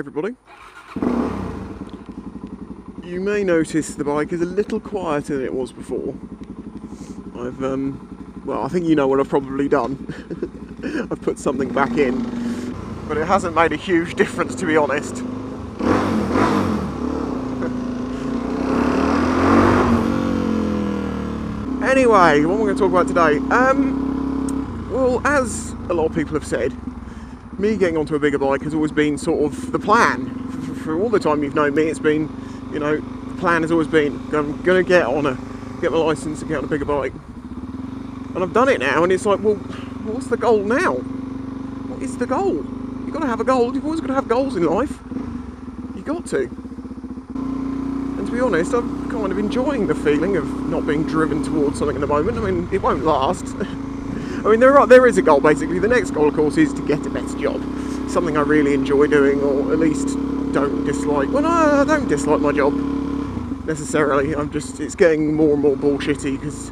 everybody. You may notice the bike is a little quieter than it was before. Well, I think you know what I've probably done. I've put something back in, but it hasn't made a huge difference, to be honest. Anyway, what we're going to talk about today, well, as a lot of people have said, me getting onto a bigger bike has always been sort of the plan. For all the time you've known me, it's been, you know, the plan has always been, I'm going to get my licence and get on a bigger bike. And I've done it now, and it's like, well, what's the goal now? What is the goal? You've got to have a goal. You've always got to have goals in life. You've got to. And to be honest, I'm kind of enjoying the feeling of not being driven towards something at the moment. I mean, it won't last. I mean, there is a goal, basically. The next goal, of course, is to get a better job. Something I really enjoy doing, or at least don't dislike. Well, no, I don't dislike my job, necessarily. It's getting more and more bullshitty, because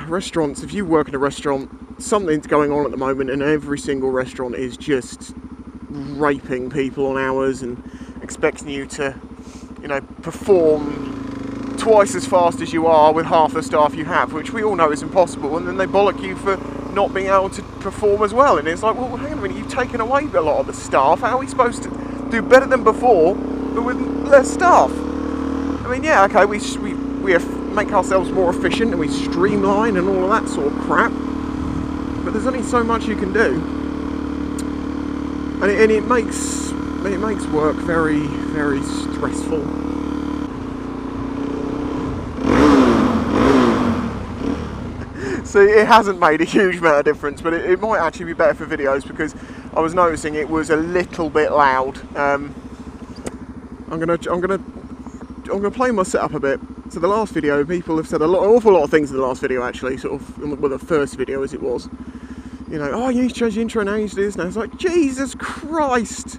restaurants, if you work in a restaurant, something's going on at the moment, and every single restaurant is just raping people on hours and expecting you to, you know, perform twice as fast as you are with half the staff you have, which we all know is impossible, and then they bollock you for not being able to perform as well. And it's like, well, hang on a minute, you've taken away a lot of the staff. How are we supposed to do better than before, but with less staff? I mean, yeah, okay, we make ourselves more efficient and we streamline and all of that sort of crap, but there's only so much you can do, and it makes work very, very stressful. So it hasn't made a huge amount of difference, but it might actually be better for videos, because I was noticing it was a little bit loud. I'm gonna play my setup a bit. So the last video, people have said an awful lot of things in the last video, actually, sort of, well, the first video as it was. You know, oh, you need to change the intro now, you need to do this now. It's like, Jesus Christ!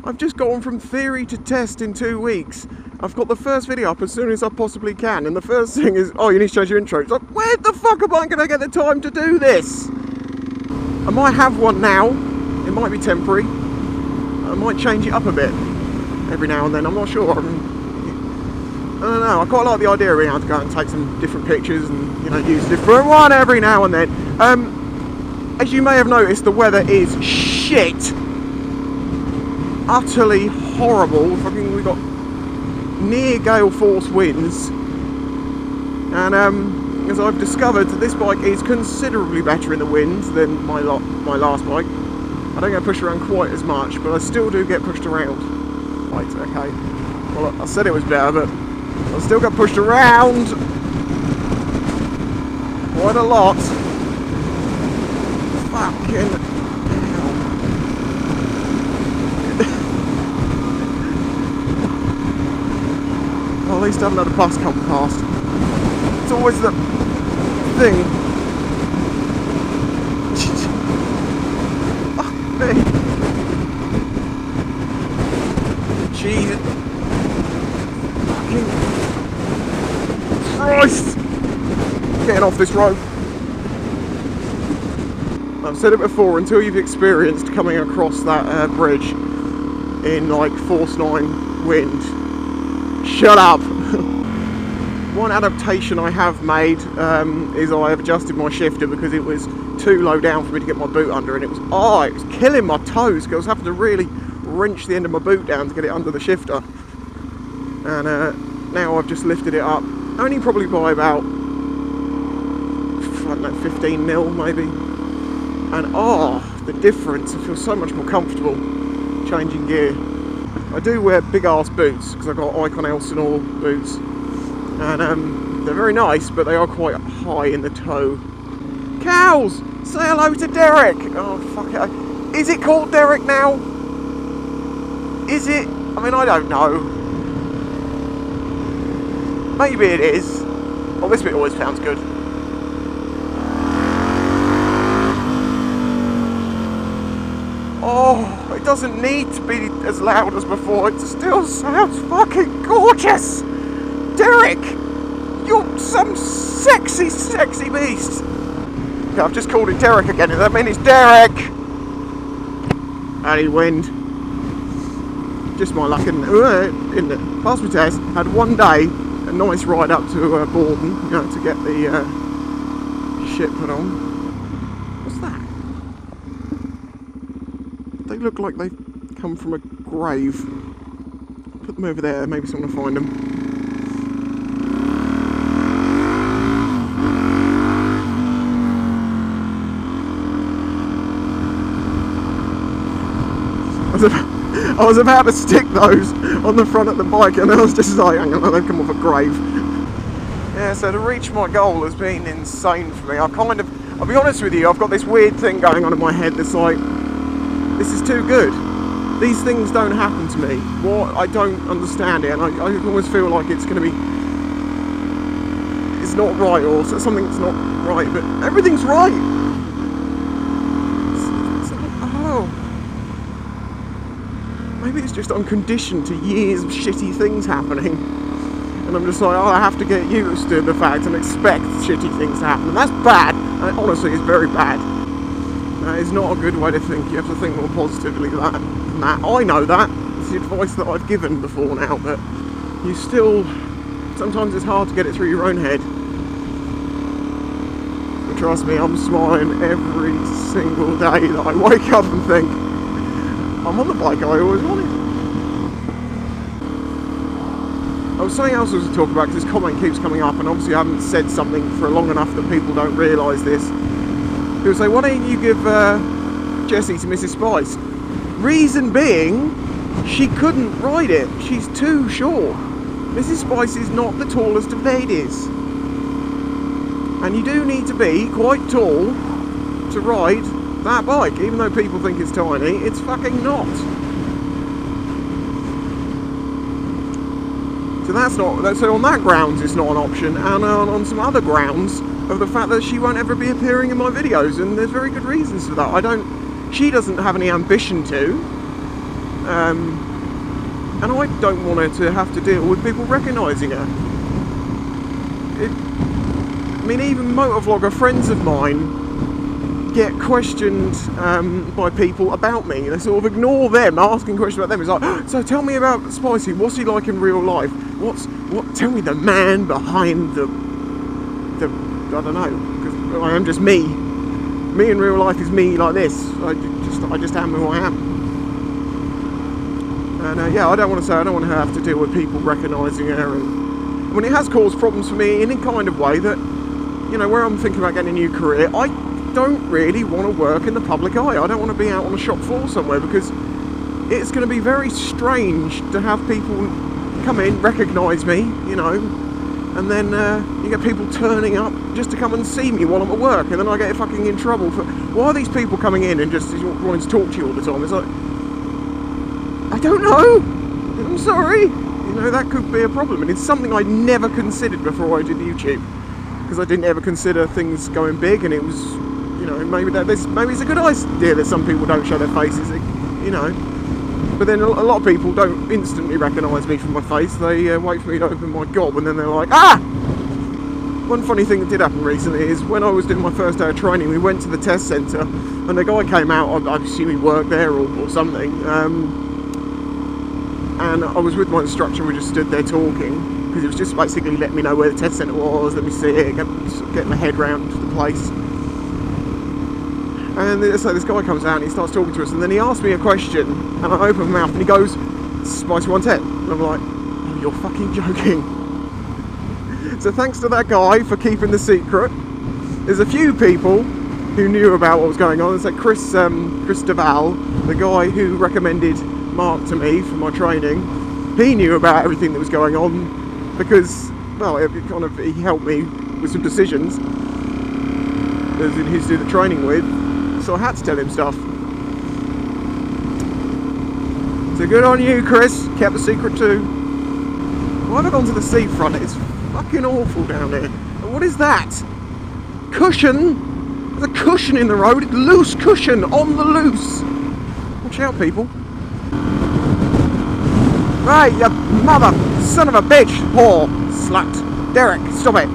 I've just gone from theory to test in 2 weeks. I've got the first video up as soon as I possibly can, and the first thing is, oh, you need to change your intro. It's like, where the fuck am I going to get the time to do this? I might have one now. It might be temporary. I might change it up a bit every now and then. I'm not sure. I don't know. I quite like the idea of being able to go and take some different pictures and, you know, use a different one every now and then. As you may have noticed, the weather is shit. Utterly horrible. We got near gale force winds, and as I've discovered, this bike is considerably better in the wind than my last bike. I don't get pushed around quite as much, but I still do get pushed around. Right, okay. Well, I said it was better, but I still got pushed around quite a lot. Fucking at least I haven't had a bus come past. It's always the thing. Fuck me. Jesus. Fucking Christ. Getting off this road. I've said it before, until you've experienced coming across that bridge in like force 9 wind, shut up! One adaptation I have made is I have adjusted my shifter, because it was too low down for me to get my boot under, and it was killing my toes, because I was having to really wrench the end of my boot down to get it under the shifter. And now I've just lifted it up, only probably by about, I don't know, 15 mil maybe. And the difference, I feel so much more comfortable changing gear. I do wear big ass boots, because I've got Icon Elsinore boots, and they're very nice, but they are quite high in the toe. Cows! Say hello to Derek! Oh, fuck it. Is it called Derek now? Is it? I mean, I don't know. Maybe it is. Well, this bit always sounds good. Oh, it doesn't need to be as loud as before. It still sounds fucking gorgeous. Derek, you're some sexy, sexy beast. Okay, I've just called it Derek again. Does that mean it's Derek? Any wind? just my luck, isn't it? Passed my test, had one day, a nice ride up to Borden, you know, to get the shit put on. What's that? They look like they've come from a grave. Put them over there, maybe someone will find them. I was about to stick those on the front of the bike, and I was just like, hang on, they've come off a grave. Yeah, so to reach my goal has been insane for me. I'll be honest with you, I've got this weird thing going on in my head that's like, this is too good. These things don't happen to me. What? I don't understand it, and I almost feel like it's going to be, it's not right, or something's not right, but everything's right. Maybe it's just I'm conditioned to years of shitty things happening, and I'm just like, oh, I have to get used to the fact and expect shitty things to happen. And that's bad. And honestly, it's very bad. That is not a good way to think. You have to think more positively than that. I know that. It's the advice that I've given before now, but you still, sometimes it's hard to get it through your own head. But trust me, I'm smiling every single day that I wake up and think, I'm on the bike I always wanted. Oh, something else I was to talk about, because this comment keeps coming up, and obviously I haven't said something for long enough that people don't realise this. People say, why don't you give Jessie to Mrs. Spice? Reason being, she couldn't ride it. She's too short. Mrs. Spice is not the tallest of ladies. And you do need to be quite tall to ride that bike, even though people think it's tiny, it's fucking not. So that's not. So on that grounds, it's not an option, and on some other grounds of the fact that she won't ever be appearing in my videos, and there's very good reasons for that. She doesn't have any ambition to, and I don't want her to have to deal with people recognising her. I mean, even motovlogger friends of mine get questioned by people about me. They sort of ignore them asking questions about them. It's like, oh, so tell me about Spicy. What's he like in real life? Tell me the man behind the I don't know, because I am just me. Me in real life is me like this. I just am who I am. And yeah, I don't want to her have to deal with people recognising her, and when it has caused problems for me in a kind of way that, you know, where I'm thinking about getting a new career, I don't really want to work in the public eye. I don't want to be out on the shop floor somewhere, because it's going to be very strange to have people come in, recognise me, you know, and then you get people turning up just to come and see me while I'm at work, and then I get fucking in trouble for, why are these people coming in and just wanting to talk to you all the time? It's like, I don't know, I'm sorry, you know, that could be a problem, and it's something I never considered before I did YouTube, because I didn't ever consider things going big, and it was, you know, maybe it's a good idea that some people don't show their faces, you know. But then a lot of people don't instantly recognise me from my face. They wait for me to open my gob, and then they're like, ah! One funny thing that did happen recently is when I was doing my first day of training, we went to the test centre, and a guy came out, I assume he worked there or something, and I was with my instructor, and we just stood there talking, because it was just basically letting me know where the test centre was, let me see it, get my head round the place. And so this guy comes out and he starts talking to us, and then he asks me a question, and I open my mouth and he goes, Spicy 110. And I'm like, oh, you're fucking joking. So thanks to that guy for keeping the secret. There's a few people who knew about what was going on. There's like Chris Duval, the guy who recommended Mark to me for my training. He knew about everything that was going on because, well, he helped me with some decisions as in who to do the training with. So I had to tell him stuff. So good on you, Chris. Kept the secret too. Why have I gone to the seafront? It's fucking awful down there. And what is that? Cushion? There's a cushion in the road. Loose cushion on the loose. Watch out, people. Right, you mother son of a bitch. Whore. Slut. Derek, stop it.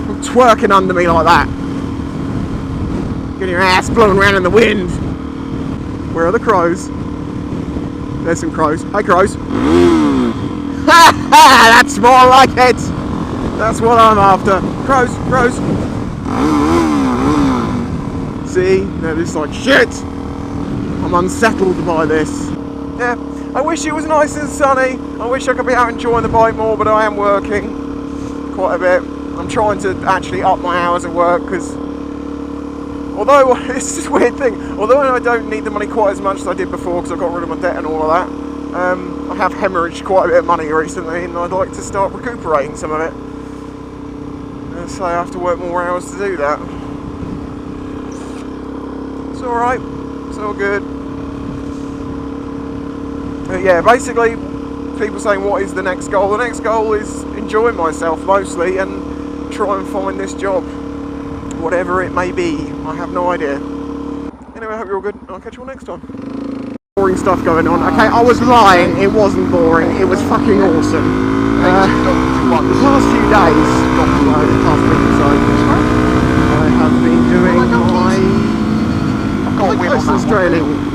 Don't twerking under me like that. Getting your ass blown around in the wind. Where are the crows? There's some crows. Hey, crows. That's more like it. That's what I'm after. Crows, crows. See, they're just like, shit. I'm unsettled by this. Yeah, I wish it was nice and sunny. I wish I could be out enjoying the bike more, but I am working quite a bit. I'm trying to actually up my hours at work because, although it's just a weird thing, although I don't need the money quite as much as I did before because I got rid of my debt and all of that, I have hemorrhaged quite a bit of money recently, and I'd like to start recuperating some of it. So I have to work more hours to do that. It's alright, it's all good. But yeah, basically, people saying what is the next goal? The next goal is enjoying myself mostly and try and find this job. Whatever it may be, I have no idea. Anyway, I hope you're all good. I'll catch you all next time. Boring stuff going on. Okay, I was lying, it wasn't boring, it was fucking awesome. The past few days, the past week or so, I have been doing my Christmas training.